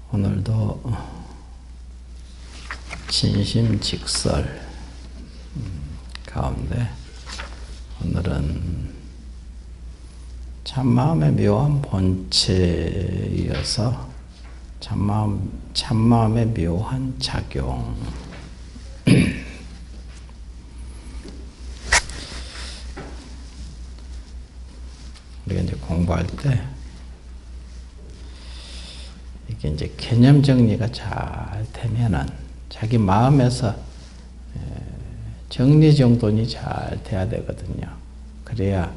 오늘도 진심직설 가운데 오늘은 참마음의 묘한 본체이어서 참마음의 묘한 작용. 우리가 이제 공부할 때 이게 이제 개념 정리가 잘 되면은 자기 마음에서 정리정돈이 잘 돼야 되거든요. 그래야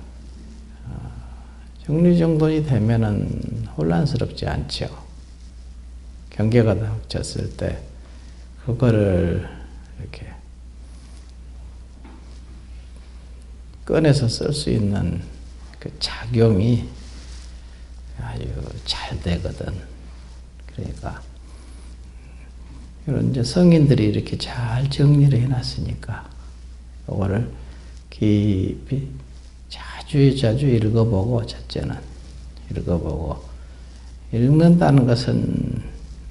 정리정돈이 되면은 혼란스럽지 않죠. 경계가 닥쳤을 때 그거를 이렇게 꺼내서 쓸 수 있는 그 작용이 아주 잘 되거든. 그러니까 이런 이제 성인들이 이렇게 잘 정리를 해놨으니까 이거를 깊이 자주 읽어보고, 첫째는 읽어보고, 읽는다는 것은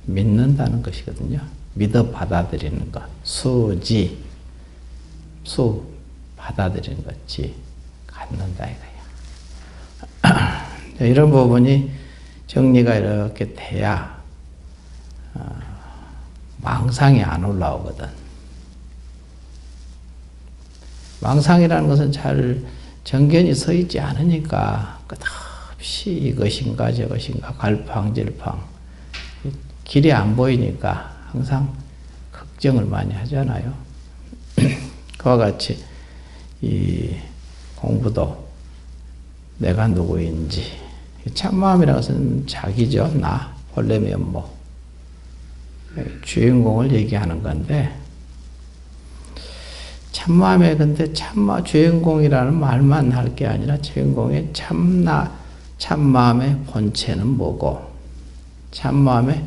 믿는다는 것이거든요. 믿어 받아들이는 것. 수지, 수 받아들이는 것지 갖는다 이거야. 이런 부분이 정리가 이렇게 돼야 망상이 안 올라오거든. 망상이라는 것은 잘 정견이 서 있지 않으니까 끝없이 이것인가 저것인가 갈팡질팡 길이 안 보이니까 항상 걱정을 많이 하잖아요. 그와 같이 이 공부도 내가 누구인지, 참마음이라는 것은 자기죠. 나, 본래 면모. 주인공을 얘기하는 건데, 참마음에 근데 주인공이라는 말만 할 게 아니라 주인공의 참마음의 본체는 뭐고, 참마음의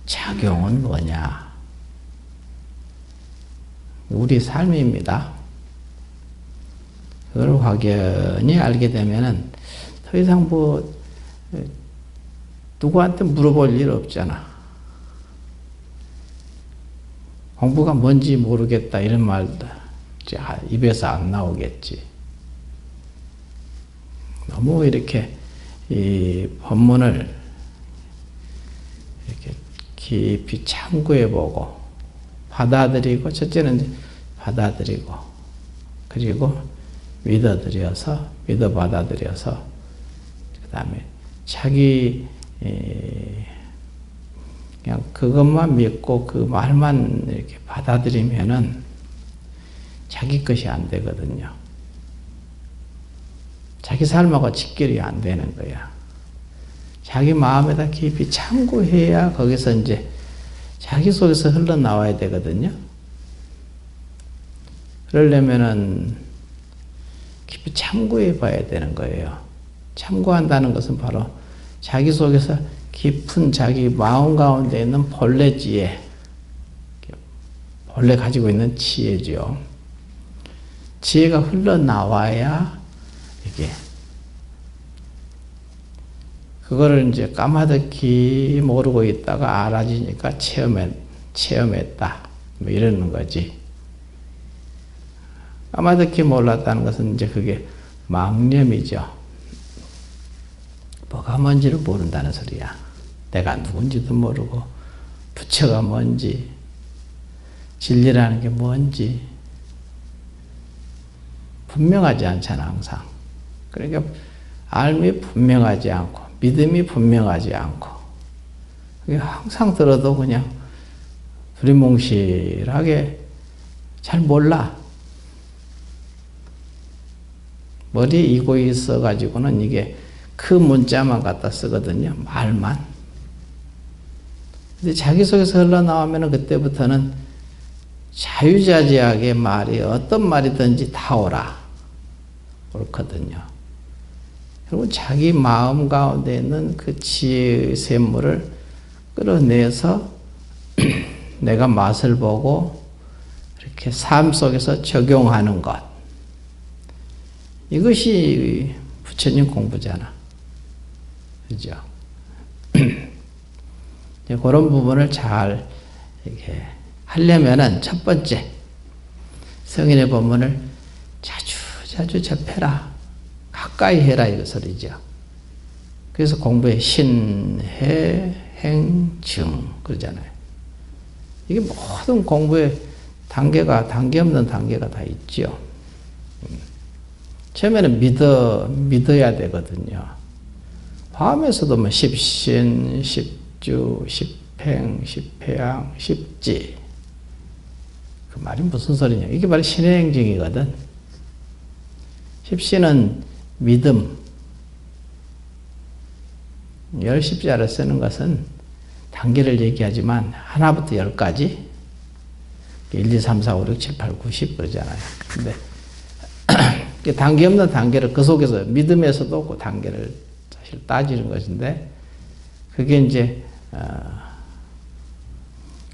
작용은 뭐냐. 우리 삶입니다. 그걸 확연히 알게 되면은 더 이상 누구한테 물어볼 일 없잖아. 공부가 뭔지 모르겠다 이런 말도 입에서 안 나오겠지. 너무 이렇게 이 법문을 이렇게 깊이 참고해보고 받아들이고, 첫째는 받아들이고, 그리고 믿어 받아들여서 그 다음에 자기 그냥 그것만 믿고 그 말만 이렇게 받아들이면은 자기 것이 안 되거든요. 자기 삶하고 직결이 안 되는 거야. 자기 마음에다 깊이 참고해야 거기서 이제 자기 속에서 흘러나와야 되거든요. 그러려면은 깊이 참고해 봐야 되는 거예요. 참고한다는 것은 바로 자기 속에서 깊은 자기 마음 가운데 있는 본래 지혜, 본래 가지고 있는 지혜죠. 지혜가 흘러나와야 이게 그거를 이제 까마득히 모르고 있다가 알아지니까 체험했다. 뭐 이러는 거지. 까마득히 몰랐다는 것은 이제 그게 망념이죠. 뭐가 뭔지를 모른다는 소리야. 내가 누군지도 모르고, 부처가 뭔지, 진리라는 게 뭔지 분명하지 않잖아, 항상. 그러니까 알미 분명하지 않고, 믿음이 분명하지 않고, 그게 항상 들어도 그냥 두리뭉실하게 잘 몰라. 머리에 이고 있어가지고는 이게 그 문자만 갖다 쓰거든요. 말만. 근데 자기 속에서 흘러나오면 그때부터는 자유자재하게 말이 어떤 말이든지 다 옳거든요. 그리고 자기 마음 가운데 있는 그 지혜의 샘물을 끌어내서 내가 맛을 보고 이렇게 삶 속에서 적용하는 것. 이것이 부처님 공부잖아. 그죠? 이제 그런 부분을 잘 이렇게 하려면은 첫 번째 성인의 법문을 자주 접해라. 가까이 해라 이 소리죠. 그래서 공부에 신, 해, 행, 증 그러잖아요. 이게 모든 공부에 단계 없는 단계가 다 있죠. 처음에는 믿어야 되거든요. 화엄에서도 뭐 십신, 십주, 십행, 십회양, 십지. 그 말이 무슨 소리냐. 이게 바로 신의 행정이거든. 십신은 믿음. 열 십자를 쓰는 것은 단계를 얘기하지만 하나부터 열까지 1, 2, 3, 4, 5, 6, 7, 8, 9, 10 그러잖아요. 근데 단계 없는 단계를 그 속에서 믿음에서도 그 단계를 사실 따지는 것인데 그게 이제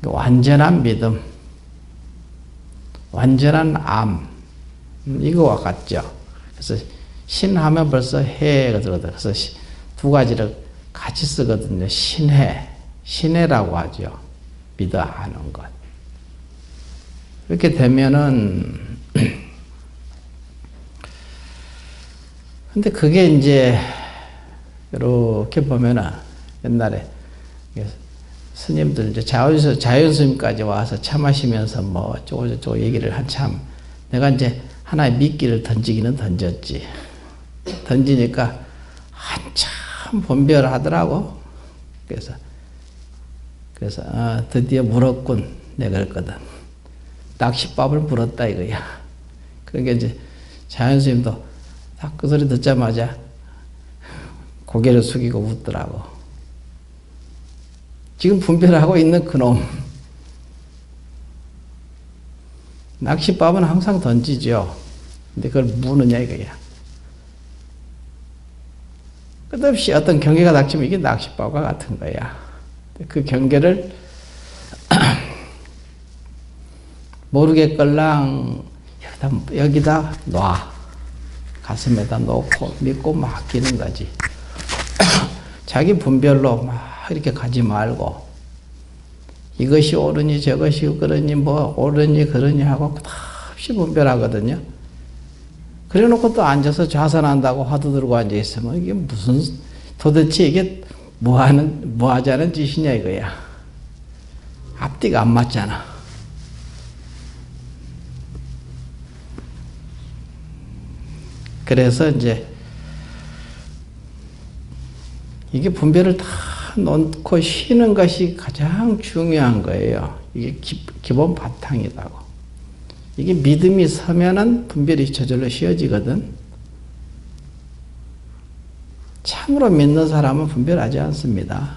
완전한 믿음, 완전한 암 이거와 같죠. 그래서 신하면 벌써 해가 들어가요. 그래서 두 가지를 같이 쓰거든요. 신해라고 하죠. 믿어 하는 것. 이렇게 되면은 근데 그게 이제 이렇게 보면은 옛날에 스님들 이제 자연 스님까지 와서 차 마시면서 뭐 어쩌고 얘기를 한참 내가 이제 하나의 미끼를 던지기는 던졌지. 던지니까 한참 분별하더라고. 그래서 드디어 물었군. 내가 그랬거든. 낚싯밥을 물었다 이거야. 그러니까 이제 자연 스님도 딱 그 소리 듣자마자 고개를 숙이고 웃더라고. 지금 분별하고 있는 그놈. 낚싯밥은 항상 던지죠. 근데 그걸 무느냐 이거야. 끝없이 어떤 경계가 닥치면 이게 낚싯밥과 같은 거야. 그 경계를 모르겠걸랑 여기다 놔. 가슴에다 놓고 믿고 맡기는 거지. 자기 분별로 막 이렇게 가지 말고 이것이 옳으니 저것이 그러니 뭐 옳으니 그러니 하고 끝없이 분별하거든요. 그래 놓고 또 앉아서 좌선한다고 화두 들고 앉아 있으면 이게 무슨 도대체 이게 뭐 하자는 짓이냐 이거야. 앞뒤가 안 맞잖아. 그래서 이제 이게 분별을 다 놓고 쉬는 것이 가장 중요한 거예요. 이게 기본 바탕이라고. 이게 믿음이 서면은 분별이 저절로 쉬워지거든. 참으로 믿는 사람은 분별하지 않습니다.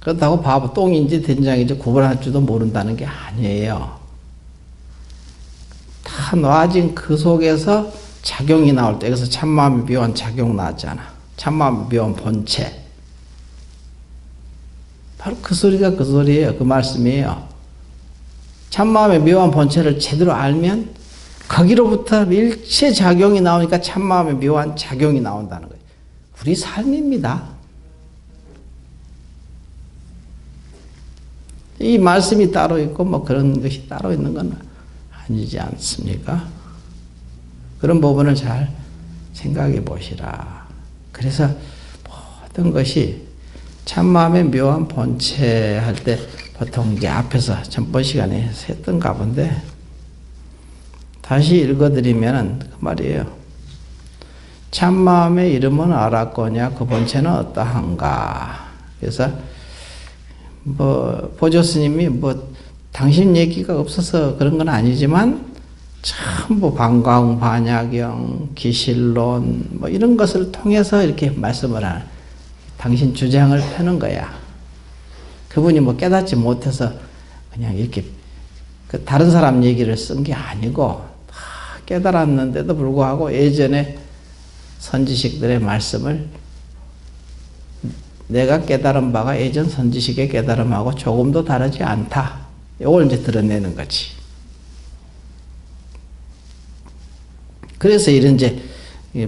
그렇다고 바보 똥인지 된장인지 구분할 줄도 모른다는 게 아니에요. 다 놔진 그 속에서 작용이 나올 때, 여기서 참마음이 묘한 작용 나왔잖아. 참마음이 묘한 본체. 바로 그 소리가 그 소리예요. 그 말씀이에요. 참마음의 묘한 본체를 제대로 알면 거기로부터 일체 작용이 나오니까 참마음의 묘한 작용이 나온다는 거예요. 우리 삶입니다. 이 말씀이 따로 있고 뭐 그런 것이 따로 있는 건 아니지 않습니까? 그런 부분을 잘 생각해 보시라. 그래서 모든 것이 참마음의 묘한 본체 할 때 보통 이제 앞에서 전번 시간에 했던가 본데 다시 읽어드리면 그 말이에요. 참마음의 이름은 알았거냐 그 본체는 어떠한가. 그래서 뭐 보조 스님이 뭐 당신 얘기가 없어서 그런 건 아니지만 전부 방광, 반야경, 기실론 뭐 이런 것을 통해서 이렇게 말씀을 하는 당신 주장을 펴는 거야. 그분이 뭐 깨닫지 못해서 그냥 이렇게 그 다른 사람 얘기를 쓴 게 아니고 다 깨달았는데도 불구하고 예전에 선지식들의 말씀을 내가 깨달은 바가 예전 선지식의 깨달음하고 조금도 다르지 않다. 이걸 이제 드러내는 거지. 그래서 이런 이제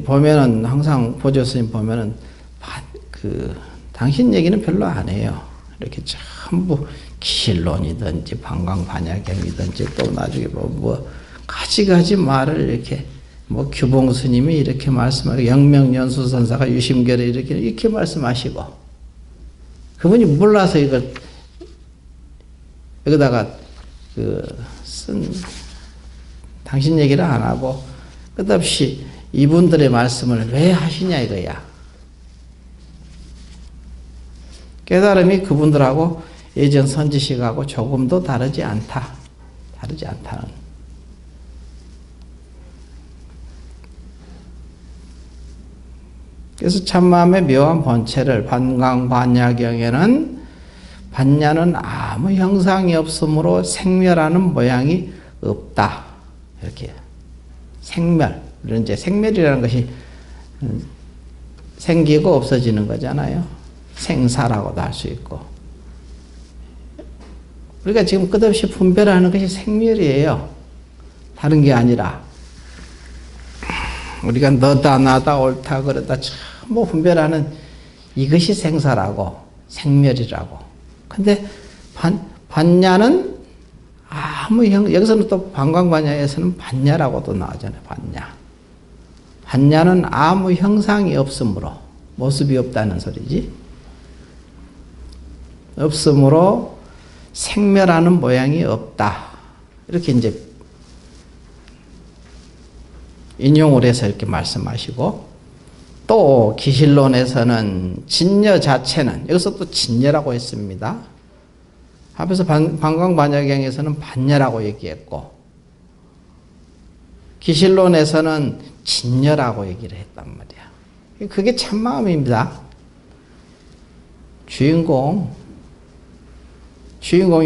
보면은 항상 보조 스님 보면은 당신 얘기는 별로 안 해요. 이렇게 전부 기실론이든지 방광반야경이든지 또 나중에 뭐 가지가지 말을 이렇게 뭐 규봉 스님이 이렇게 말씀하고 영명연수선사가 유심결에 이렇게 말씀하시고 그분이 몰라서 여기다가 쓴 당신 얘기를 안 하고 끝없이 이분들의 말씀을 왜 하시냐 이거야. 깨달음이 그분들하고 예전 선지식하고 조금도 다르지 않다. 다르지 않다는. 그래서 참마음의 묘한 본체를 반강반야경에는 반야는 아무 형상이 없으므로 생멸하는 모양이 없다. 이렇게 생멸. 이제 생멸이라는 것이 생기고 없어지는 거잖아요. 생사라고도 할 수 있고. 우리가 지금 끝없이 분별하는 것이 생멸이에요. 다른 게 아니라. 우리가 너다 나다 옳다 그러다 전부 분별하는 이것이 생사라고 생멸이라고. 근데 반야는 아무 여기서는 또 방광반야에서는 반야라고도 나오잖아요. 반야는 아무 형상이 없으므로 모습이 없다는 소리지. 없으므로 생멸하는 모양이 없다. 이렇게 이제 인용을 해서 이렇게 말씀하시고 또 기실론에서는 진여 자체는 여기서 또 진여라고 했습니다. 앞에서 방광반야경에서는 반여라고 얘기했고 기실론에서는 진여라고 얘기를 했단 말이야. 그게 참마음입니다. 주인공이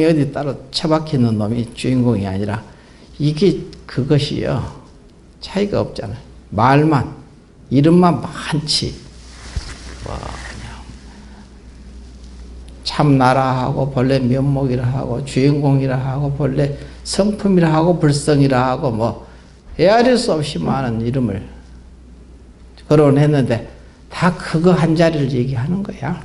어디 따로 처박히는 놈이 주인공이 아니라 이게 그것이요. 차이가 없잖아요. 말만 이름만 많지. 뭐 그냥 참나라 하고 본래 면목이라 하고 주인공이라 하고 본래 성품이라 하고 불성이라 하고 뭐 헤아릴 수 없이 많은 이름을 거론했는데 다 그거 한 자리를 얘기하는 거야.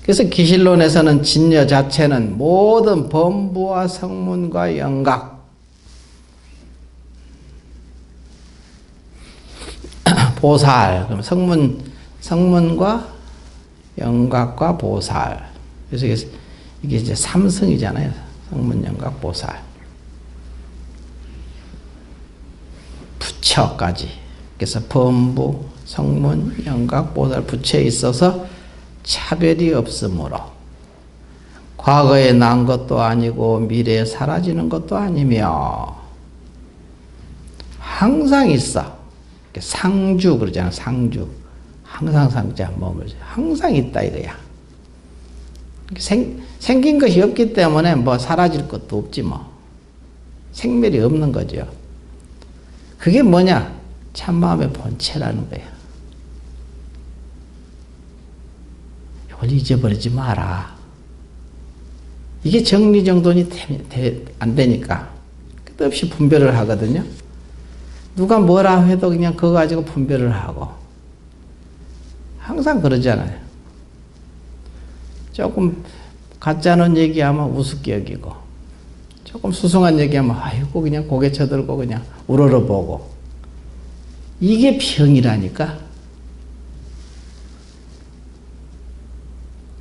그래서 기실론에서는 진여 자체는 모든 범부와 성문과 영각 보살, 그럼 성문과 영각과 보살. 그래서 이게 이제 삼성이잖아요. 성문, 영각, 보살. 부처까지. 그래서 범부, 성문, 영각, 보살 부처에 있어서 차별이 없으므로 과거에 난 것도 아니고 미래에 사라지는 것도 아니며 항상 있어. 상주 그러잖아. 상주. 항상 상자 머물죠. 항상 있다 이거야. 생긴 것이 없기 때문에 뭐 사라질 것도 없지 뭐. 생멸이 없는 거죠. 그게 뭐냐? 참마음의 본체라는 거야. 이걸 잊어버리지 마라. 이게 정리정돈이 안 되니까 끝없이 분별을 하거든요. 누가 뭐라 해도 그냥 그거 가지고 분별을 하고 항상 그러잖아요. 조금 가짜는 얘기하면 우습게 여기고 조금 수승한 얘기하면 아이고 그냥 고개 쳐들고 그냥 우러러보고 이게 병이라니까.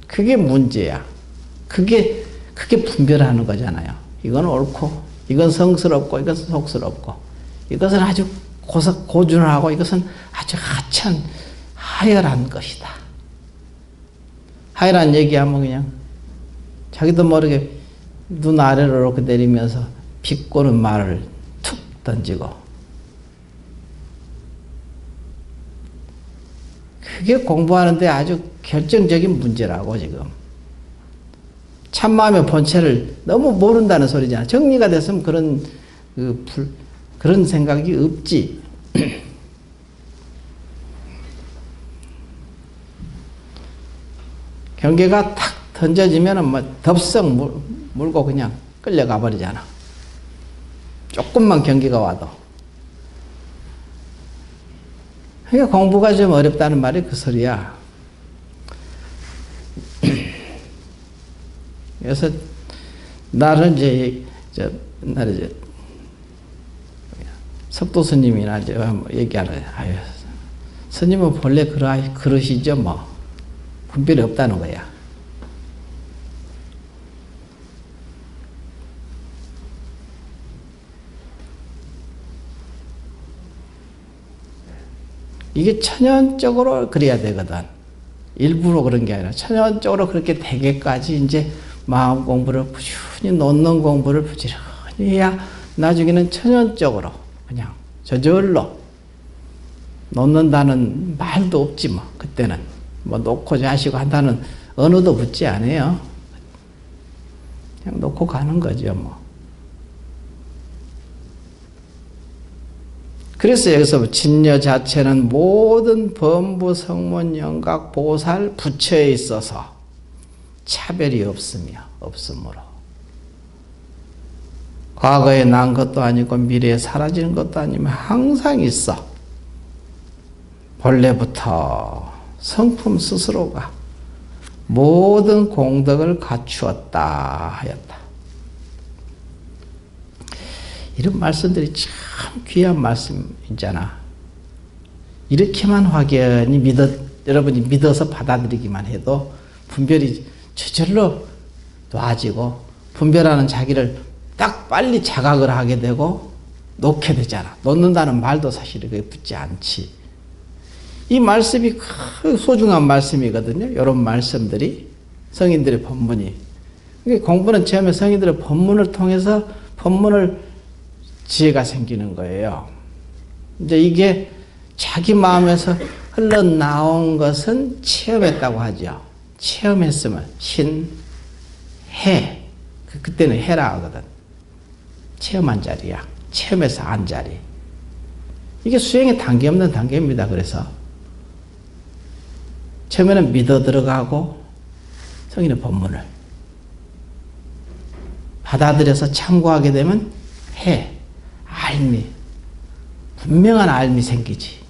그게 문제야. 그게 분별하는 거잖아요. 이건 옳고 이건 성스럽고 이것은 속스럽고 이것은 아주 고준하고 이것은 아주 하찮 하열한 것이다. 하열한 얘기하면 그냥 자기도 모르게 눈 아래로 이렇게 내리면서 비꼬는 말을 툭 던지고 그게 공부하는데 아주 결정적인 문제라고 지금. 참마음의 본체를 너무 모른다는 소리잖아. 정리가 됐으면 그런 생각이 없지. 경계가 탁 던져지면은 뭐 덥석 물고 그냥 끌려가 버리잖아. 조금만 경계가 와도. 그러니까 공부가 좀 어렵다는 말이 그 소리야. 그래서 나는 이제 옛날에 이제 석도 스님이나 이제 얘기하는, 아유, 스님은 본래 그러시죠, 뭐. 분별이 없다는 거야. 이게 천연적으로 그래야 되거든. 일부러 그런 게 아니라 천연적으로 그렇게 되게까지 이제 마음 공부를 부지런히 놓는 공부를 부지런히 해야 나중에는 천연적으로 그냥 저절로 놓는다는 말도 없지 뭐. 그때는 뭐 놓고자 하시고 한다는 언어도 붙지 않아요. 그냥 놓고 가는 거죠 뭐. 그래서 여기서 진여 자체는 모든 범부 성문 영각 보살 부처에 있어서 차별이 없으므로 과거에 난 것도 아니고 미래에 사라지는 것도 아니면 항상 있어. 본래부터 성품 스스로가 모든 공덕을 갖추었다 하였다. 이런 말씀들이 참 귀한 말씀이잖아. 이렇게만 확연히 여러분이 믿어서 받아들이기만 해도 분별이 저절로 놔지고 분별하는 자기를 딱 빨리 자각을 하게 되고 놓게 되잖아. 놓는다는 말도 사실 그게 붙지 않지. 이 말씀이 소중한 말씀이거든요. 이런 말씀들이 성인들의 법문이. 공부는 처음에 성인들의 법문을 통해서 법문을 지혜가 생기는 거예요. 이제 이게 자기 마음에서 흘러나온 것은 체험했다고 하죠. 체험했으면 해. 그때는 해라 하거든. 체험한 자리야. 체험해서 안 자리. 이게 수행의 단계 없는 단계입니다. 그래서 처음에는 믿어 들어가고 성인의 법문을 받아들여서 참고하게 되면 알미, 분명한 알미 생기지.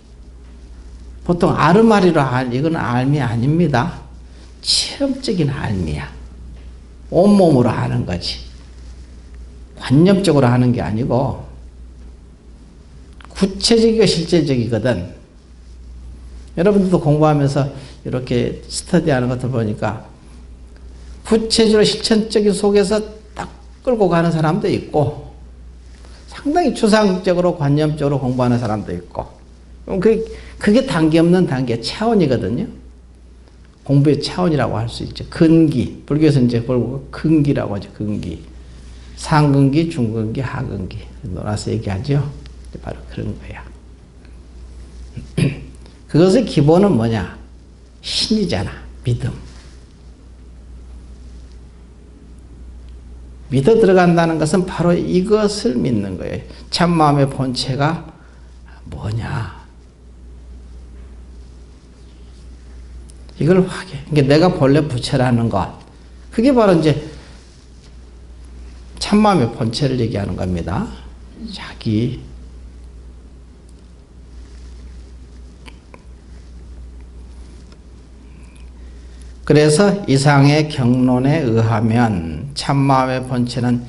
보통 아르마리로 이건 알미 아닙니다. 체험적인 알미야. 온몸으로 하는 거지. 관념적으로 하는 게 아니고 구체적이고 실제적이거든. 여러분들도 공부하면서 이렇게 스터디하는 것들 보니까 구체적으로 실천적인 속에서 딱 끌고 가는 사람도 있고 상당히 추상적으로 관념적으로 공부하는 사람도 있고 그게 단계 없는 단계 차원이거든요. 공부의 차원이라고 할 수 있죠. 근기. 불교에서 이제 근기라고 하죠. 근기. 상근기, 중근기, 하근기. 놀아서 얘기하죠. 바로 그런 거야. 그것의 기본은 뭐냐? 신이잖아. 믿음. 믿어 들어간다는 것은 바로 이것을 믿는 거예요. 참마음의 본체가 뭐냐? 이걸 그러니까 내가 본래 부처라는 것. 그게 바로 이제 참마음의 본체를 얘기하는 겁니다. 자기. 그래서 이상의 경론에 의하면 참마음의 본체는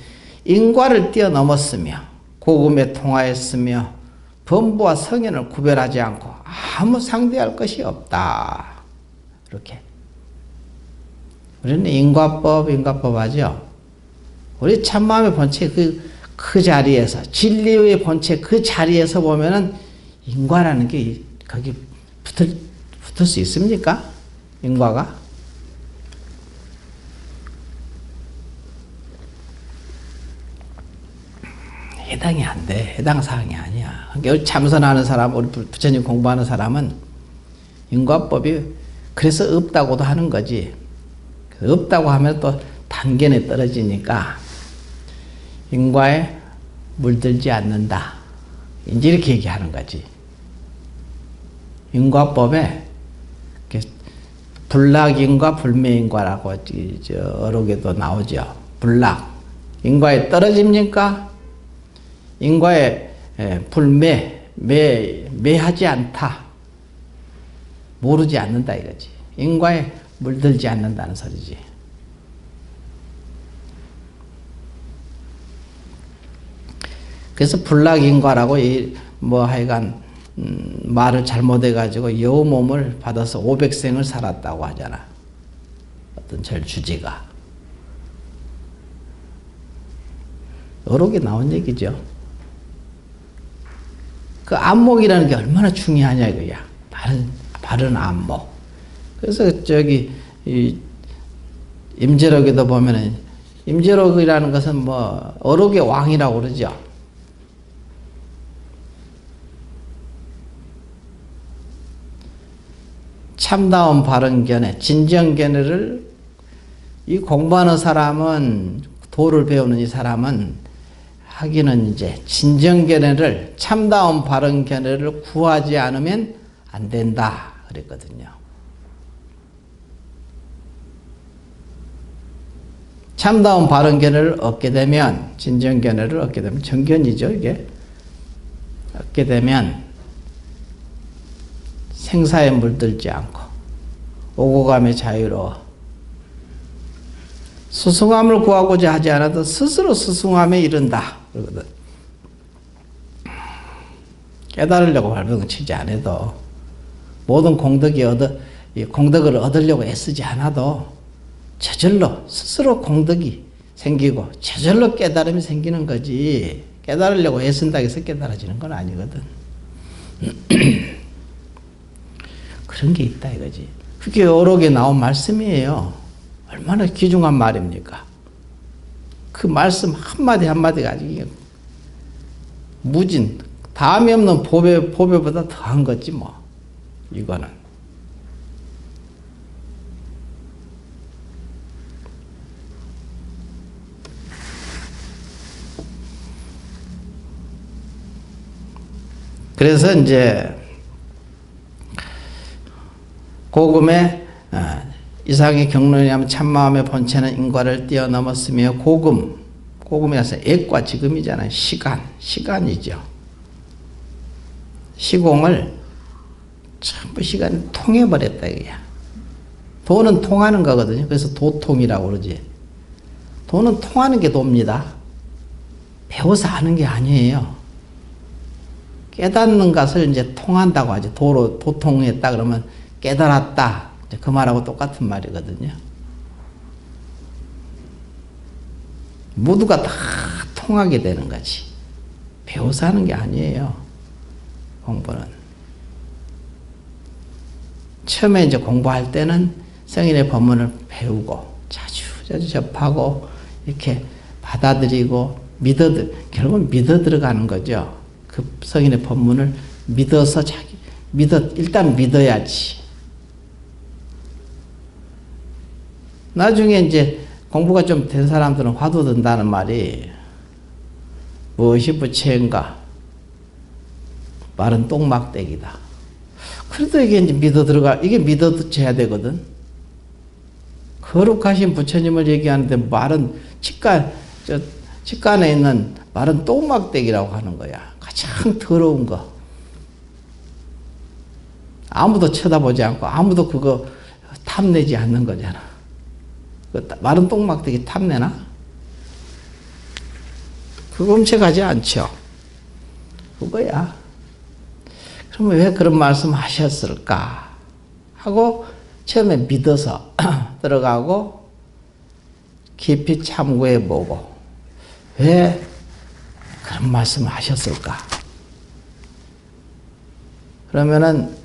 인과를 뛰어넘었으며 고금에 통하였으며 범부와 성현을 구별하지 않고 아무 상대할 것이 없다. 이렇게. 우리는 인과법 하죠. 우리 참마음의 본체 그 자리에서, 진리의 본체 그 자리에서 보면은 인과라는 게 거기 붙을 수 있습니까? 인과가? 해당이 안 돼. 해당 사항이 아니야. 그러니까 참선하는 사람, 우리 부처님 공부하는 사람은 인과법이 그래서 없다고도 하는 거지. 없다고 하면 또 단견에 떨어지니까 인과에 물들지 않는다. 이제 이렇게 얘기하는 거지. 인과법에 불락인과 불매인과라고 어록에도 나오죠. 불락. 인과에 떨어집니까? 인과에 매하지 않다. 모르지 않는다 이거지. 인과에 물들지 않는다는 소리지. 그래서 불락인과라고 뭐 하여간 말을 잘못해가지고 여우 몸을 받아서 500생을 살았다고 하잖아. 어떤 절주지가. 어록에 나온 얘기죠. 그 안목이라는 게 얼마나 중요하냐 이거야. 바른 안목. 그래서 저기 이 임재록에도 보면은 임재록이라는 것은 뭐 어록의 왕이라고 그러죠. 참다운 바른 견해, 진정 견해를 이 공부하는 사람은, 도를 배우는 이 사람은 하기는 이제 진정 견해를, 참다운 바른 견해를 구하지 않으면 안 된다 그랬거든요. 참다운 바른 견해를 얻게 되면, 진정 견해를 얻게 되면, 정견이죠 이게. 얻게 되면 생사에 물들지 않고 오고 감에 자유로워. 스승함을 구하고자 하지 않아도 스스로 스승함에 이른다 그러거든. 깨달으려고 발버둥치지 않아도, 모든 공덕을 얻으려고 애쓰지 않아도 저절로 스스로 공덕이 생기고 저절로 깨달음이 생기는 거지, 깨달으려고 애쓴다고 해서 깨달아지는 건 아니거든. 그런 게 있다 이거지. 그게 어록에 나온 말씀이에요. 얼마나 귀중한 말입니까? 그 말씀 한마디 한마디가 아주 무진, 다음이 없는 보배보다 더한 거지 뭐. 이거는. 그래서 이제 고금의 이상의 경론에 하면 참마음의 본체는 인과를 뛰어넘었으며, 고금이라서 액과 지금이잖아요. 시간이죠. 시공을 전부 시간이 통해버렸다 이거야. 도는 통하는 거거든요. 그래서 도통이라고 그러지. 도는 통하는 게 도입니다. 배워서 아는 게 아니에요. 깨닫는 것을 이제 통한다고 하지. 도통했다 그러면 깨달았다. 그 말하고 똑같은 말이거든요. 모두가 다 통하게 되는 거지. 배워서 하는 게 아니에요. 공부는. 처음에 이제 공부할 때는 성인의 법문을 배우고 자주 접하고 이렇게 받아들이고 결국은 믿어 들어가는 거죠. 그 성인의 법문을 믿어서 일단 믿어야지. 나중에 이제 공부가 좀 된 사람들은 화두 든다는 말이, 무엇이 부처인가? 말은 똥막대기다. 그래도 이게 이제 이게 믿어져야 되거든. 거룩하신 부처님을 얘기하는데 말은 직간에 있는 말은 똥막대기라고 하는 거야. 가장 더러운 거. 아무도 쳐다보지 않고 아무도 그거 탐내지 않는 거잖아. 마른 똥막대기 탐내나? 그거 훔쳐가지 않죠. 그거야. 그러면 왜 그런 말씀 하셨을까? 하고 처음에 믿어서 들어가고 깊이 참고해보고 왜 그런 말씀을 하셨을까? 그러면은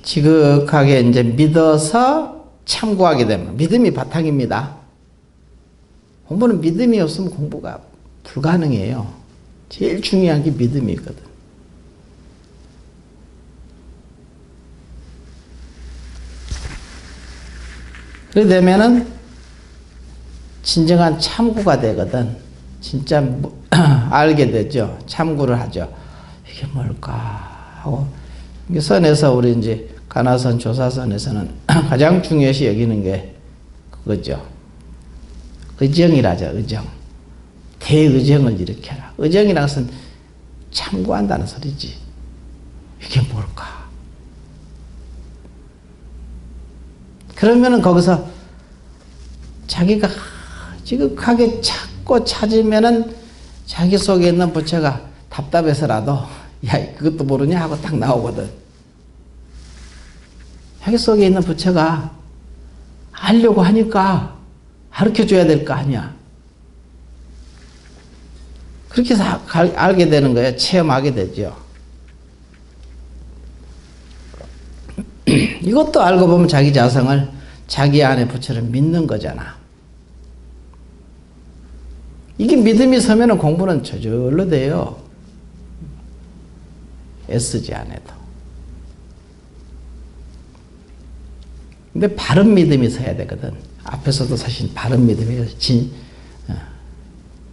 지극하게 이제 믿어서 참고하게 되면, 믿음이 바탕입니다. 공부는 믿음이 없으면 공부가 불가능해요. 제일 중요한 게 믿음이 있거든. 그렇게 되면은 진정한 참고가 되거든. 진짜 알게 되죠. 참고를 하죠. 이게 뭘까 하고, 선에서 우리 이제 가나선 조사선에서는 가장 중요시 여기는 게 그거죠. 의정이라죠. 의정. 대의정을 일으켜라. 의정이라는 것은 참고한다는 소리지. 이게 뭘까? 그러면은 거기서 자기가 지극하게 찾고 찾으면은 자기 속에 있는 부처가 답답해서라도 야, 그것도 모르냐 하고 딱 나오거든. 자기 속에 있는 부처가 알려고 하니까 가르쳐 줘야 될 거 아니야. 그렇게 해서 알게 되는 거예요. 체험하게 되죠. 이것도 알고 보면 자기 자성을 자기 안에 부처를 믿는 거잖아. 이게 믿음이 서면 공부는 저절로 돼요. 애쓰지 않아도. 근데 바른 믿음이 서야 되거든. 앞에서도 사실 바른 믿음이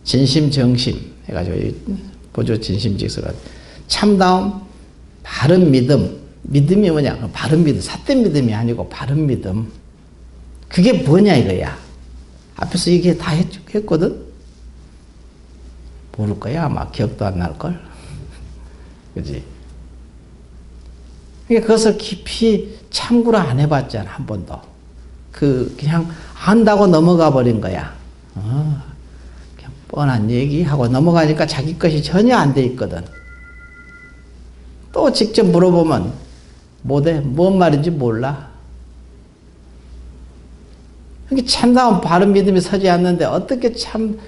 진심 정심 해가지고 보조 진심직서가 참다움 바른 믿음. 믿음이 뭐냐? 바른 믿음, 삿된 믿음이 아니고 바른 믿음. 그게 뭐냐 이거야. 앞에서 이게 다 했거든. 모를 거야 아마. 기억도 안 날걸. 그지? 그러니까 그것을 깊이 참고를 안 해봤잖아 한 번도. 그냥 안다고 넘어가 버린 거야. 그냥 뻔한 얘기하고 넘어가니까 자기 것이 전혀 안 돼 있거든. 또 직접 물어보면 못해. 뭔 말인지 몰라. 그러니까 참다운 바른 믿음이 서지 않는데 어떻게 참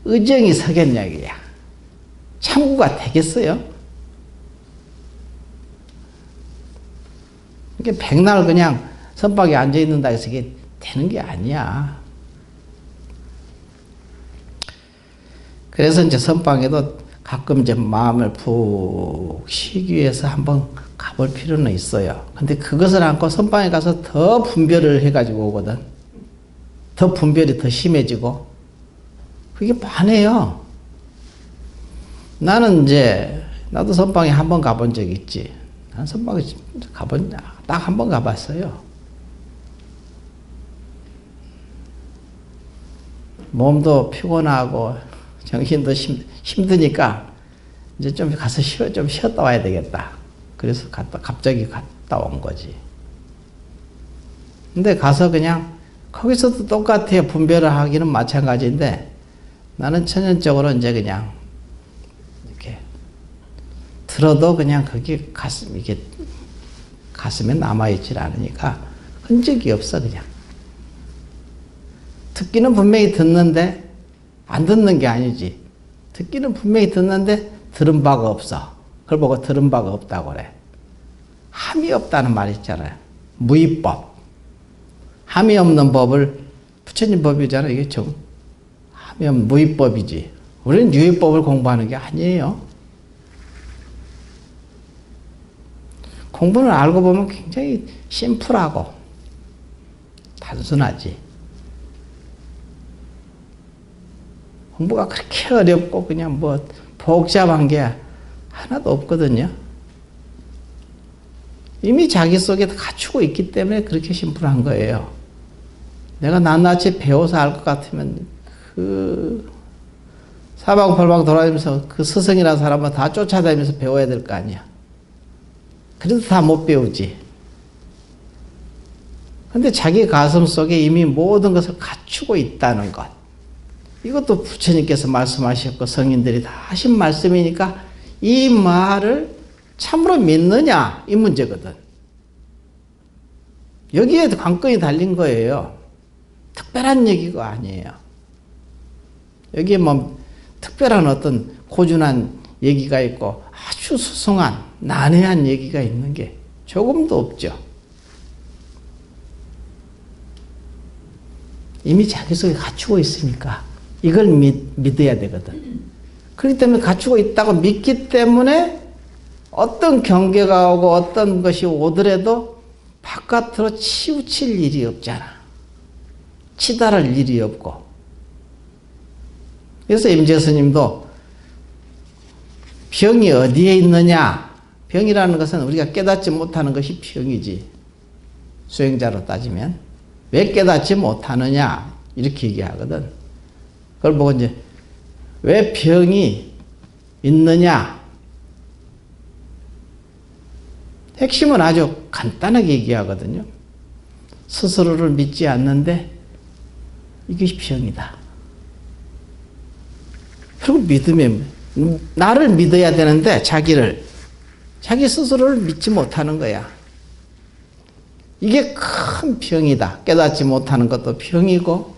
의정이 서겠냐 이거야. 참고가 되겠어요? 그러니까 백날 그냥 선박에 앉아 있는다 해서 이게 되는 게 아니야. 그래서 이제 선방에도 가끔 이제 마음을 푹 쉬기 위해서 한번 가볼 필요는 있어요. 근데 그것을 안고 선방에 가서 더 분별을 해가지고 오거든. 더 분별이 더 심해지고. 그게 많아요. 나도 선방에 한번 가본 적이 있지. 난 선방에 딱 한 번 가봤어요. 몸도 피곤하고 정신도 힘드니까 이제 좀 가서 좀 쉬었다 와야 되겠다. 그래서 갑자기 갔다 온 거지. 근데 가서 그냥 거기서도 똑같아요. 분별을 하기는 마찬가지인데 나는 천연적으로 이제 그냥 이렇게 들어도 그냥 거기 이게 가슴에 남아있질 않으니까 흔적이 없어 그냥. 듣기는 분명히 듣는데 안 듣는 게 아니지. 듣기는 분명히 듣는데 들은 바가 없어. 그걸 보고 들은 바가 없다고 그래. 함이 없다는 말이 있잖아요. 무위법. 함이 없는 법을 부처님 법이잖아요. 이게 함이 없는 무위법이지. 우리는 유위법을 공부하는 게 아니에요. 공부는 알고 보면 굉장히 심플하고 단순하지. 공부가 그렇게 어렵고 그냥 뭐 복잡한 게 하나도 없거든요. 이미 자기 속에 갖추고 있기 때문에 그렇게 심플한 거예요. 내가 낱낱이 배워서 알 것 같으면 사방팔방 돌아다니면서 그 스승이라는 사람은 다 쫓아다니면서 배워야 될 거 아니야. 그래도 다 못 배우지. 근데 자기 가슴 속에 이미 모든 것을 갖추고 있다는 것. 이것도 부처님께서 말씀하셨고 성인들이 다 하신 말씀이니까 이 말을 참으로 믿느냐 이 문제거든. 여기에 관건이 달린 거예요. 특별한 얘기가 아니에요. 여기에 뭐 특별한 어떤 고준한 얘기가 있고 아주 수승한 난해한 얘기가 있는 게 조금도 없죠. 이미 자기 속에 갖추고 있으니까 이걸 믿어야 되거든. 그렇기 때문에 갖추고 있다고 믿기 때문에 어떤 경계가 오고 어떤 것이 오더라도 바깥으로 치우칠 일이 없잖아. 치달을 일이 없고. 그래서 임재 스님도 병이 어디에 있느냐? 병이라는 것은 우리가 깨닫지 못하는 것이 병이지. 수행자로 따지면. 왜 깨닫지 못하느냐? 이렇게 얘기하거든. 그걸 보고 이제 왜 병이 있느냐? 핵심은 아주 간단하게 얘기하거든요. 스스로를 믿지 않는데 이게 병이다. 그리고 믿으면 나를 믿어야 되는데 자기 스스로를 믿지 못하는 거야. 이게 큰 병이다. 깨닫지 못하는 것도 병이고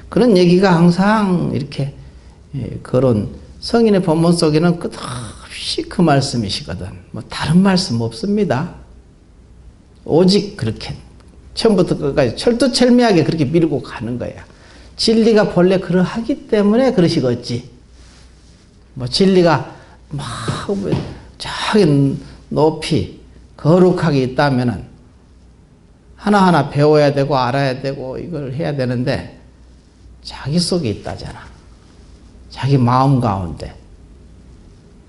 그런 얘기가 항상 이렇게 그런 성인의 본문 속에는 끝없이 그 말씀이시거든. 뭐 다른 말씀 없습니다. 오직 그렇게 처음부터 끝까지 철두철미하게 그렇게 밀고 가는 거야. 진리가 본래 그러하기 때문에 그러시겠지. 뭐 진리가 막 저기 높이 거룩하게 있다면은 하나하나 배워야 되고 알아야 되고 이걸 해야 되는데 자기 속에 있다잖아. 자기 마음 가운데.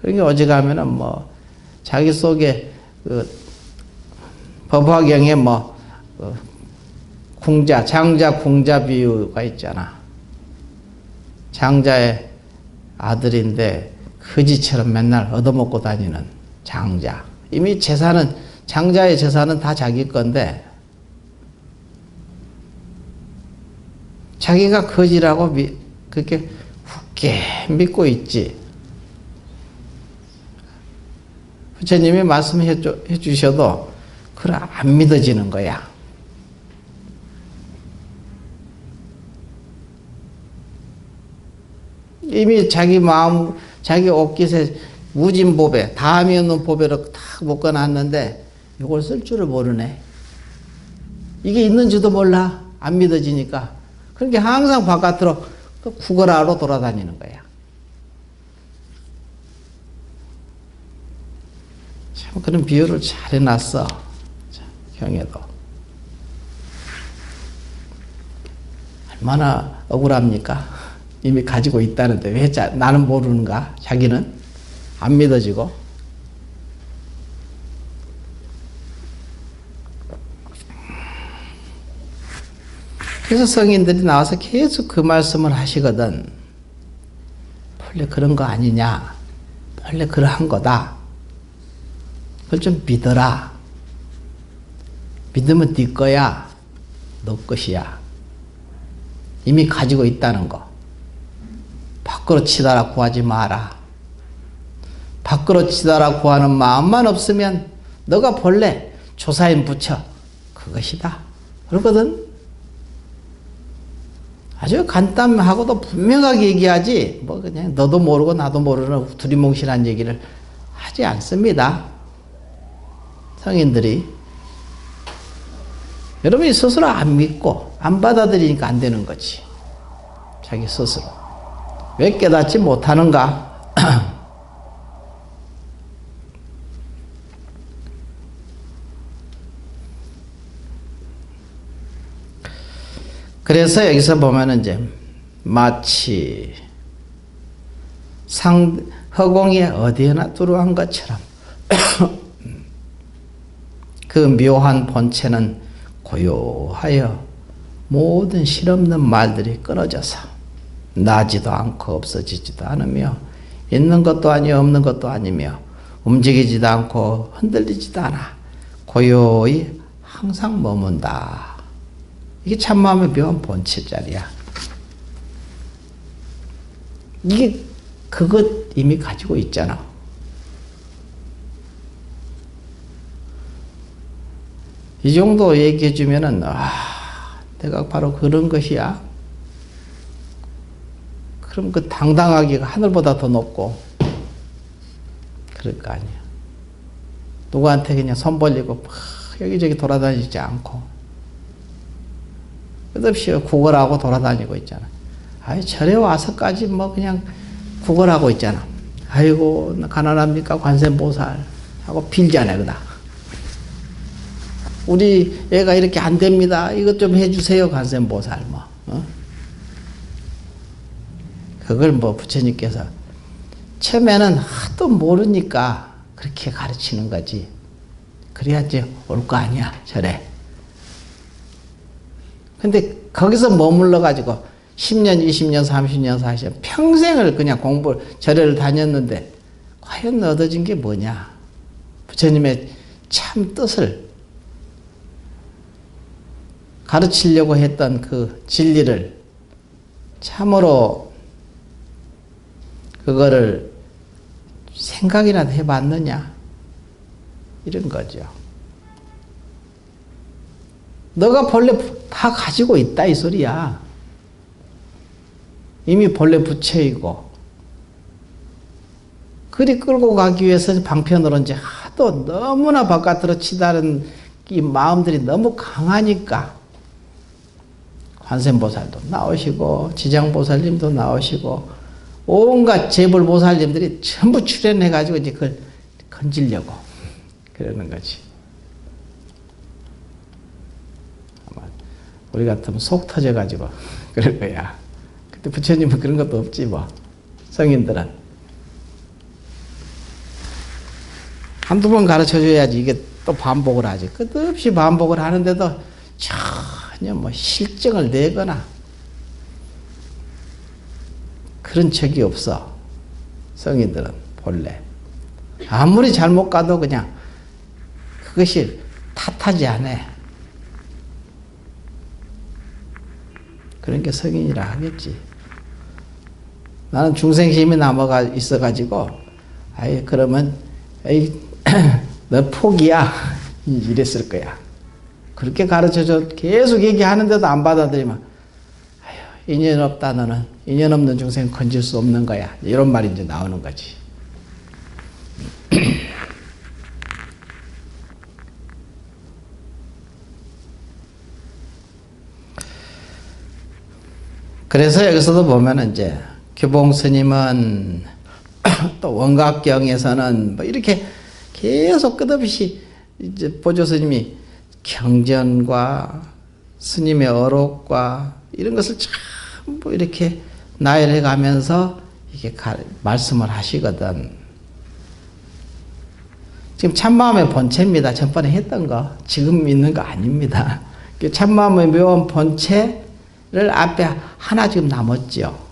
그러니까 어제 가면은 뭐 자기 속에 그 법화경에 뭐 장자 궁자 비유가 있잖아. 장자의 아들인데 거지처럼 맨날 얻어먹고 다니는 장자. 이미 장자의 재산은 다 자기 건데 자기가 거지라고 그렇게 굳게 믿고 있지. 부처님이 말씀해 주셔도 그래 안 믿어지는 거야. 이미 자기 마음, 자기 옷깃에 무진보배, 다음이 없는 보배로 딱 묶어놨는데 이걸 쓸 줄을 모르네. 이게 있는지도 몰라. 안 믿어지니까. 그러니까 항상 바깥으로 구걸하러 돌아다니는 거야. 참 그런 비유를 잘 해놨어. 경에도. 얼마나 억울합니까? 이미 가지고 있다는데 왜 나는 모르는가? 자기는 안 믿어지고. 그래서 성인들이 나와서 계속 그 말씀을 하시거든. 원래 그런 거 아니냐? 원래 그러한 거다. 그걸 좀 믿어라. 믿으면 네 거야. 너 것이야. 이미 가지고 있다는 거. 밖으로 치달아 구하지 마라. 밖으로 치달아 구하는 마음만 없으면 너가 본래 조사인 부처 그것이다. 그러거든. 아주 간단하고도 분명하게 얘기하지 뭐 그냥 너도 모르고 나도 모르는 두리뭉실한 얘기를 하지 않습니다. 성인들이. 여러분이 스스로 안 믿고 안 받아들이니까 안 되는 거지. 자기 스스로. 왜 깨닫지 못하는가? 그래서 여기서 보면은 이제 마치 허공에 어디에나 뚜루한 것처럼 그 묘한 본체는 고요하여 모든 실없는 말들이 끊어져서 나지도 않고 없어지지도 않으며 있는 것도 아니요 없는 것도 아니며 움직이지도 않고 흔들리지도 않아 고요히 항상 머문다. 이게 참마음의 묘한 본체자리야. 이게 그것 이미 가지고 있잖아. 이 정도 얘기해 주면은 내가 바로 그런 것이야. 그럼 그 당당하기가 하늘보다 더 높고 그럴 거 아니야. 누구한테 그냥 손 벌리고 여기저기 돌아다니지 않고 끝없이 구걸하고 돌아다니고 있잖아. 아이 절에 와서까지 뭐 그냥 구걸하고 있잖아. 아이고 가난합니까 관세음보살 하고 빌잖아. 그다 우리 애가 이렇게 안 됩니다. 이것 좀 해주세요 관세음보살 뭐. 그걸 뭐 부처님께서 처음에는 하도 모르니까 그렇게 가르치는 거지. 그래야지 올 거 아니야 절에. 근데 거기서 머물러 가지고 10년, 20년, 30년, 40년 평생을 그냥 절에를 다녔는데 과연 얻어진 게 뭐냐? 부처님의 참 뜻을 가르치려고 했던 그 진리를 참으로 그거를 생각이라도 해봤느냐? 이런 거죠. 너가 본래 다 가지고 있다 이 소리야. 이미 본래 부처이고 그리 끌고 가기 위해서 방편으로 이제 하도 너무나 바깥으로 치다른 이 마음들이 너무 강하니까 관세음보살도 나오시고 지장보살님도 나오시고 온갖 재불보살님들이 전부 출연해가지고 이제 그걸 건지려고 그러는 거지. 아마 우리 같으면 속 터져가지고 그럴 거야. 근데 부처님은 그런 것도 없지 뭐. 성인들은 한두 번 가르쳐줘야지 이게 또 반복을 하지. 끝없이 반복을 하는데도 전혀 뭐 실증을 내거나 그런 적이 없어. 성인들은 본래 아무리 잘못 가도 그냥 그것이 탓하지 않아. 그런 게 성인이라 하겠지. 나는 중생심이 남아가 있어가지고 아이 그러면 에이 너 포기야 이랬을 거야. 그렇게 가르쳐줘 계속 얘기하는데도 안 받아들이면 아휴 인연 없다 너는. 인연 없는 중생 건질 수 없는 거야. 이런 말이 이제 나오는 거지. 그래서 여기서도 보면은 이제 규봉 스님은 또 원각경에서는 뭐 이렇게 계속 끝없이 이제 보조 스님이 경전과 스님의 어록과 이런 것을 전부 이렇게 나열해 가면서 이게 말씀을 하시거든. 지금 참마음의 본체입니다. 전번에 했던 거. 지금 있는 거 아닙니다. 참마음의 묘한 본체를 앞에 하나 지금 남았죠.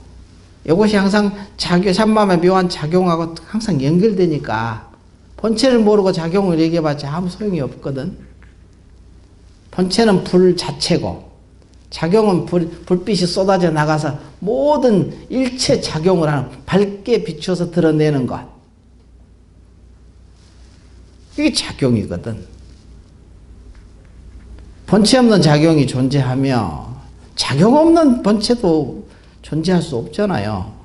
이것이 항상 참마음의 묘한 작용하고 항상 연결되니까 본체를 모르고 작용을 얘기해봤자 아무 소용이 없거든. 본체는 불 자체고 작용은 불빛이 쏟아져 나가서 모든 일체 작용을 하는 밝게 비춰서 드러내는 것. 이게 작용이거든. 본체 없는 작용이 존재하며 작용 없는 본체도 존재할 수 없잖아요.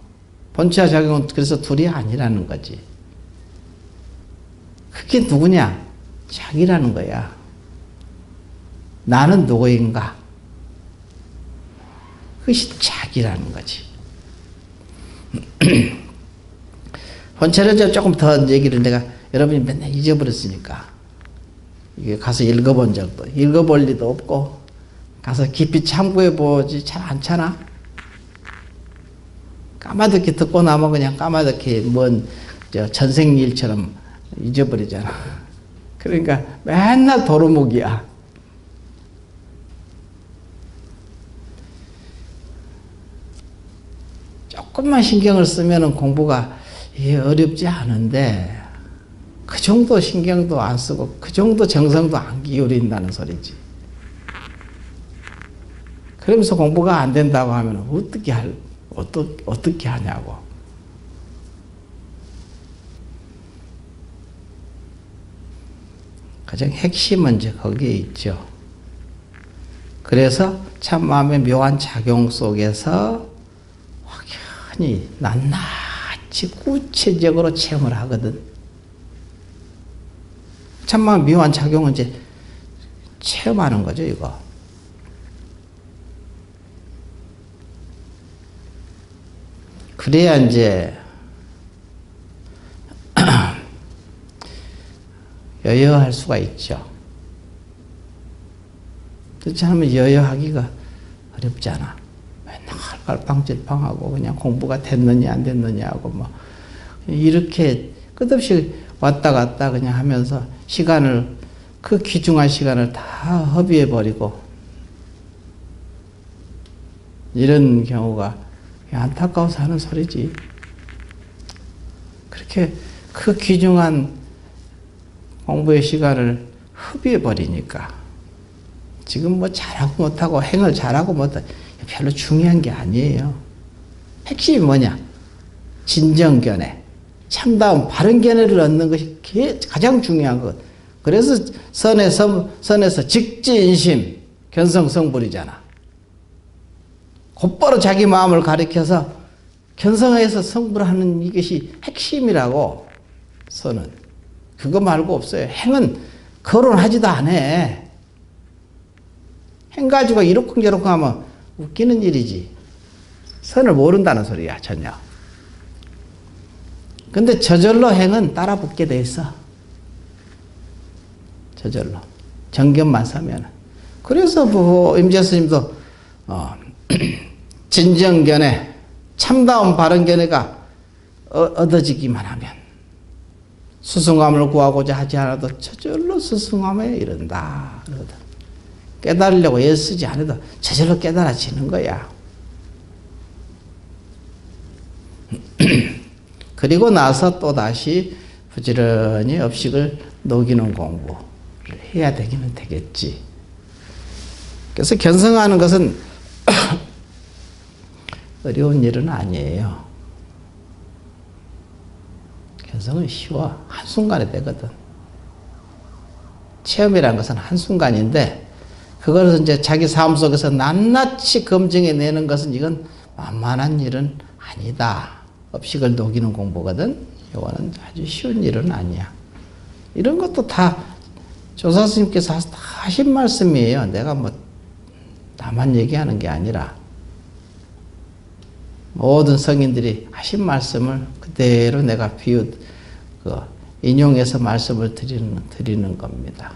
본체와 작용은 그래서 둘이 아니라는 거지. 그게 누구냐? 자기라는 거야. 나는 누구인가? 그것이 자기라는 거지. 본체를 조금 더 얘기를 내가 여러분이 맨날 잊어버렸으니까 이게 가서 읽어본 적도 읽어볼 리도 없고 가서 깊이 참고해보지 잘 않잖아. 까마득히 듣고 나면 그냥 까마득히 뭔 전생일처럼 잊어버리잖아. 그러니까 맨날 도루묵이야. 조금만 신경을 쓰면 공부가 어렵지 않은데 그 정도 신경도 안 쓰고 그 정도 정성도 안 기울인다는 소리지. 그러면서 공부가 안 된다고 하면 어떻게 하냐고. 가장 핵심은 이제 거기에 있죠. 그래서 참마음의 묘한 작용 속에서 확연히 낱낱이 구체적으로 체험을 하거든. 참마음 묘한 작용은 이제 체험하는 거죠, 이거. 그래야 이제 여여할 수가 있죠. 그렇지 않으면 여여하기가 어렵잖아. 맨날 갈팡질팡하고 그냥 공부가 됐느냐 안 됐느냐 하고 뭐 이렇게 끝없이 왔다 갔다 그냥 하면서 시간을 그 귀중한 시간을 다 허비해 버리고 이런 경우가 안타까워서 하는 소리지. 그렇게 그 귀중한 공부의 시간을 흡입해버리니까 지금 뭐 잘하고 못하고 행을 잘하고 못하고 별로 중요한 게 아니에요. 핵심이 뭐냐? 진정견해, 참다운 바른 견해를 얻는 것이 가장 중요한 것. 그래서 선에서 직지인심, 견성성불이잖아. 곧바로 자기 마음을 가리켜서 견성해서 성불하는 이것이 핵심이라고. 선은 그거 말고 없어요. 행은 거론하지도 않아. 행 가지고 이러쿵저러쿵 하면 웃기는 일이지. 선을 모른다는 소리야, 전혀. 근데 저절로 행은 따라 붙게 돼 있어. 저절로. 정견만 서면. 그래서 뭐 임재 스님도 진정견해, 참다운 바른 견해가 얻어지기만 하면 수승함을 구하고자 하지 않아도 저절로 수승함에 이른다. 그러거든. 깨달으려고 애쓰지 않아도 저절로 깨달아지는 거야. 그리고 나서 또다시 부지런히 업식을 녹이는 공부를 해야 되기는 되겠지. 그래서 견성하는 것은 어려운 일은 아니에요. 견성은 쉬워. 한순간에 되거든. 체험이라는 것은 한순간인데 그것을 이제 자기 삶 속에서 낱낱이 검증해내는 것은 이건 만만한 일은 아니다. 업식을 녹이는 공부거든. 이거는 아주 쉬운 일은 아니야. 이런 것도 다 조사 스님께서 다 하신 말씀이에요. 내가 뭐 나만 얘기하는 게 아니라 모든 성인들이 하신 말씀을 그대로 내가 인용해서 말씀을 드리는 겁니다.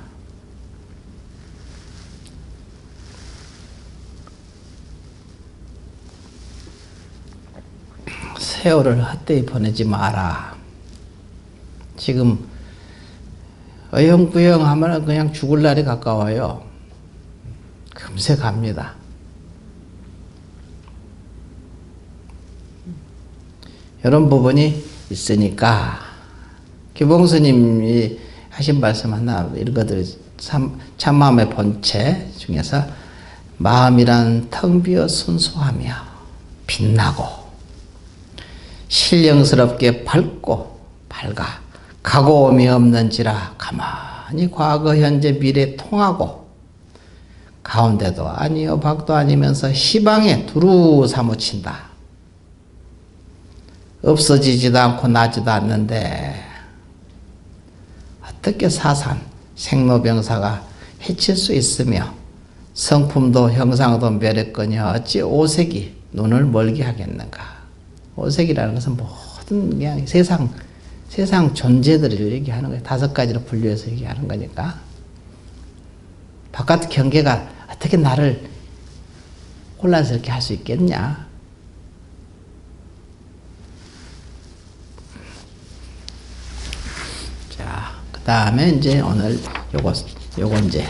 세월을 헛되이 보내지 마라. 지금 어영부영 하면 그냥 죽을 날이 가까워요. 금세 갑니다. 이런 부분이 있으니까 규봉스님이 하신 말씀 하나 읽어드릴 참마음의 본체 중에서 마음이란 텅 비어 순수하며 빛나고 신령스럽게 밝고 밝아 가고움이 없는지라 가만히 과거 현재 미래 통하고 가운데도 아니요 밖도 아니면서 희방에 두루 사무친다. 없어지지도 않고 나지도 않는데 어떻게 사산, 생로병사가 해칠 수 있으며 성품도 형상도 멸했거니와 어찌 오색이 눈을 멀게 하겠는가. 오색이라는 것은 모든 그냥 세상 존재들을 얘기하는 거예요. 5가지로 분류해서 얘기하는 거니까. 바깥 경계가 어떻게 나를 혼란스럽게 할 수 있겠냐. 자, 그 다음에 이제 오늘 요거 이제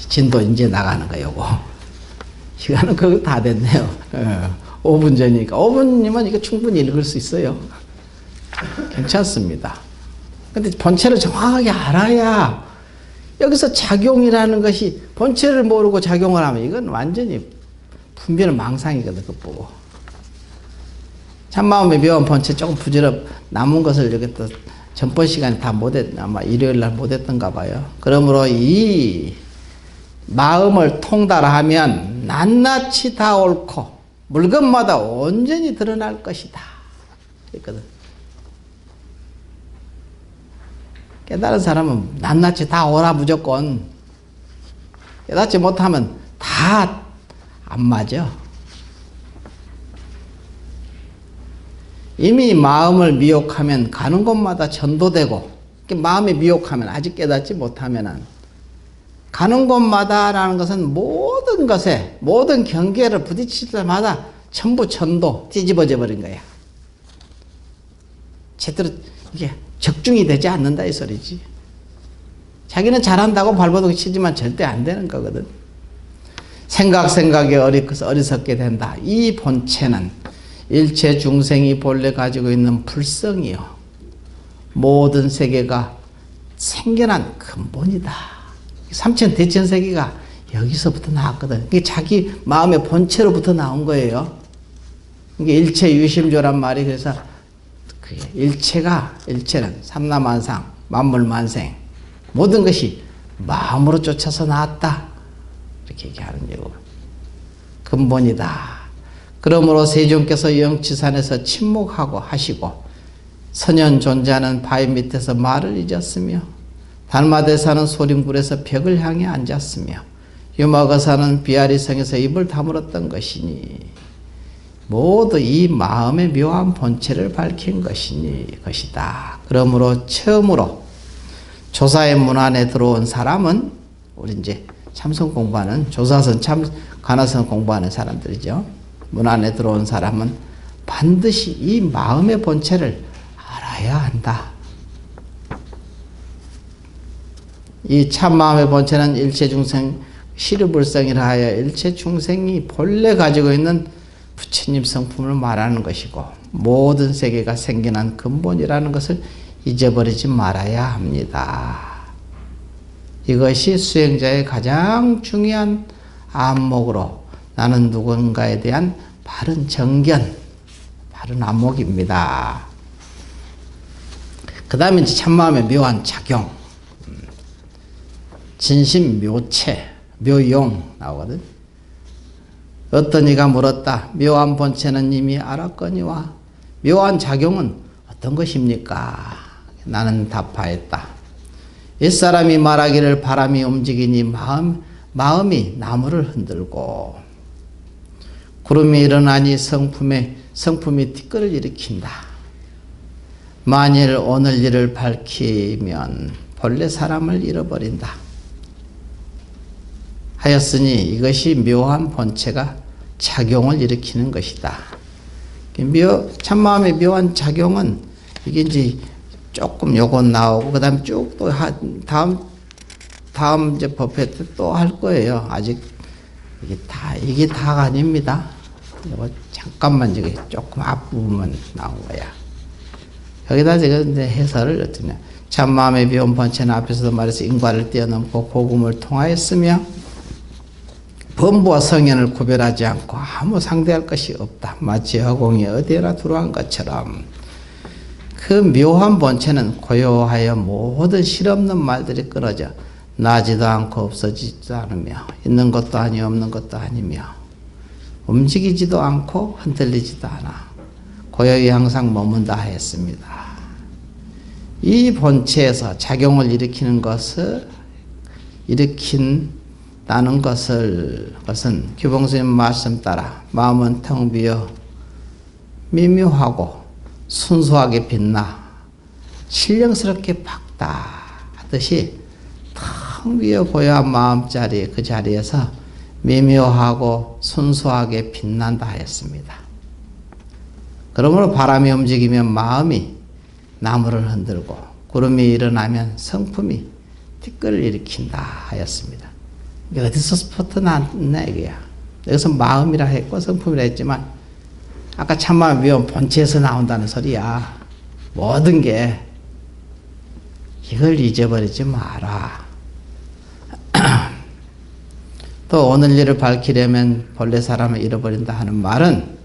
진도 이제 나가는 거 요거. 시간은 그거 다 됐네요. 5분 전이니까 5분이면 이거 충분히 읽을 수 있어요. 괜찮습니다. 근데 본체를 정확하게 알아야 여기서 작용이라는 것이 본체를 모르고 작용을 하면 이건 완전히 분별은 망상이거든. 그거 보고 참마음의 묘한 본체 조금 부질없 남은 것을 여기 또 전번 시간에 다 못했 아마 일요일날 못했던가 봐요. 그러므로 이 마음을 통달하면 낱낱이 다 옳고 물건마다 온전히 드러날 것이다. 그랬거든. 깨달은 사람은 낱낱이 다 옳아 무조건. 깨닫지 못하면 다 안 맞아. 이미 마음을 미혹하면 가는 곳마다 전도되고 마음이 미혹하면 아직 깨닫지 못하면은 가는 곳마다라는 것은 모든 것에 모든 경계를 부딪힐 때마다 전부 전도 뒤집어져 버린 거야. 제대로 이게 적중이 되지 않는다 이 소리지. 자기는 잘한다고 발버둥 치지만 절대 안 되는 거거든. 생각에 어리석게 된다. 이 본체는 일체 중생이 본래 가지고 있는 불성이요, 모든 세계가 생겨난 근본이다. 삼천 대천 세계가 여기서부터 나왔거든. 이게 자기 마음의 본체로부터 나온 거예요. 이게 일체 유심조란 말이, 그래서 일체는 삼라만상, 만물만생, 모든 것이 마음으로 쫓아서 나왔다. 이렇게 얘기하는 거고. 근본이다. 그러므로 세존께서 영치산에서 침묵하고 하시고, 선현 존재하는 바위 밑에서 말을 잊었으며, 달마대사는 소림굴에서 벽을 향해 앉았으며, 유마거사는 비아리성에서 입을 다물었던 것이니, 모두 이 마음의 묘한 본체를 밝힌 것이다. 그러므로 처음으로 조사의 문 안에 들어온 사람은, 우리 이제 참선 공부하는, 조사선, 간화선 공부하는 사람들이죠. 문 안에 들어온 사람은 반드시 이 마음의 본체를 알아야 한다. 이 참마음의 본체는 일체중생 시르불성이라 하여 일체중생이 본래 가지고 있는 부처님 성품을 말하는 것이고, 모든 세계가 생겨난 근본이라는 것을 잊어버리지 말아야 합니다. 이것이 수행자의 가장 중요한 안목으로, 나는 누군가에 대한 바른 정견, 바른 안목입니다. 그 다음에 이제 참마음의 묘한 작용, 진심 묘체, 묘용 나오거든. 어떤 이가 물었다. 묘한 본체는 이미 알았거니와 묘한 작용은 어떤 것입니까? 나는 답하였다. 옛사람이 말하기를 바람이 움직이니 마음이 나무를 흔들고, 구름이 일어나니 성품이 티끌을 일으킨다. 만일 오늘 일을 밝히면 본래 사람을 잃어버린다. 하였으니 이것이 묘한 본체가 작용을 일으키는 것이다. 참마음의 묘한 작용은, 이게 이제 조금 요건 나오고, 그 다음에 쭉 또 다음 이제 법회 때 또 할 거예요. 아직 이게 다가 아닙니다. 이거 잠깐만 저기 조금 앞부분만 나온 거야. 여기다 제가 이제 해설을 어떠냐. 참마음의 묘한 본체는 앞에서도 말해서 인과를 뛰어넘고 고금을 통하였으며, 범부와 성현을 구별하지 않고 아무 상대할 것이 없다. 마치 허공이 어디에나 들어간 것처럼 그 묘한 본체는 고요하여 모든 실없는 말들이 끊어져 나지도 않고 없어지지도 않으며, 있는 것도 아니요 없는 것도 아니며, 움직이지도 않고 흔들리지도 않아 고요히 항상 머문다 하였습니다. 이 본체에서 작용을 일으키는 것을 일으킨다는 것은 규봉스님 말씀 따라 마음은 텅 비어 미묘하고 순수하게 빛나 신령스럽게 밝다 하듯이 텅 비어 고요한 마음자리, 그 자리에서 미묘하고 순수하게 빛난다 하였습니다. 그러므로 바람이 움직이면 마음이 나무를 흔들고, 구름이 일어나면 성품이 티끌을 일으킨다 하였습니다. 이게 어디서 났나 이거야. 여기서 마음이라 했고 성품이라 했지만, 아까 참마음 묘한 본체에서 나온다는 소리야. 모든 게. 이걸 잊어버리지 마라. 또 오늘 일을 밝히려면 본래 사람을 잃어버린다 하는 말은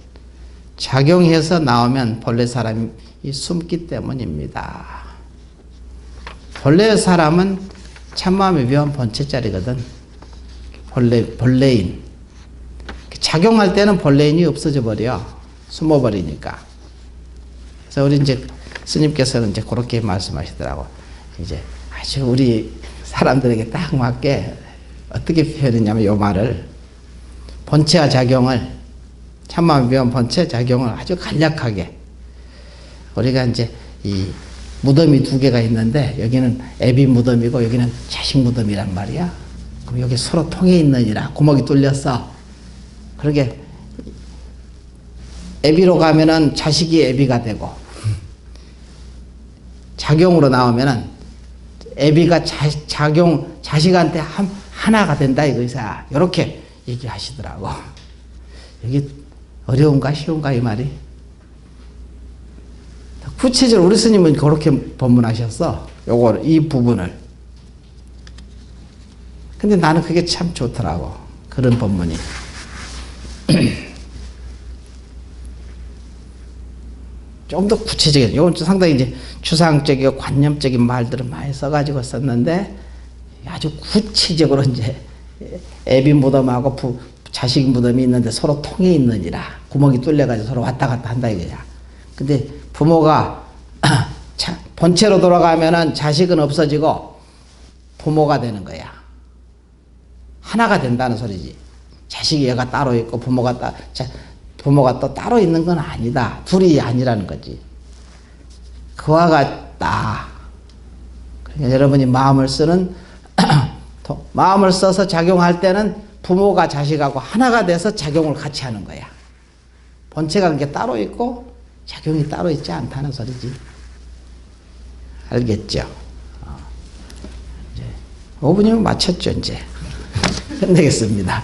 작용해서 나오면 본래 사람이 숨기 때문입니다. 본래 사람은 참마음의 묘한 본체짜리거든. 본래인. 작용할 때는 본래인이 없어져 버려. 숨어버리니까. 그래서 우리 이제 스님께서는 이제 그렇게 말씀하시더라고. 이제 아주 우리 사람들에게 딱 맞게 어떻게 표현했냐면, 요 말을 본체와 작용을, 참마음의 묘한 본체 작용을 아주 간략하게, 우리가 이제 이 무덤이 두 개가 있는데, 여기는 애비 무덤이고 여기는 자식 무덤이란 말이야. 그럼 여기 서로 통해 있느니라. 구멍이 뚫렸어. 그러게 애비로 가면은 자식이 애비가 되고, 작용으로 나오면은 애비가 자식한테 하나가 된다 이거야. 이렇게 얘기하시더라고. 이게 어려운가 쉬운가 이 말이? 구체적으로 우리 스님은 그렇게 법문하셨어. 요거 이 부분을. 근데 나는 그게 참 좋더라고. 그런 법문이. 좀 더 구체적인, 이건 상당히 이제 추상적이고 관념적인 말들을 많이 써가지고 썼는데 아주 구체적으로 이제 애비 무덤하고 자식 무덤이 있는데 서로 통해 있느니라. 구멍이 뚫려가지고 서로 왔다 갔다 한다 이거야. 근데 부모가 본체로 돌아가면은 자식은 없어지고 부모가 되는 거야. 하나가 된다는 소리지. 자식이 얘가 따로 있고 부모가 또 따로 있는 건 아니다. 둘이 아니라는 거지. 그와 같다. 그러니까 여러분이 마음을 써서 작용할 때는 부모가 자식하고 하나가 돼서 작용을 같이 하는 거야. 본체가 그게 따로 있고 작용이 따로 있지 않다는 소리지. 알겠죠? 5분이면 마쳤죠, 이제. 끝내겠습니다.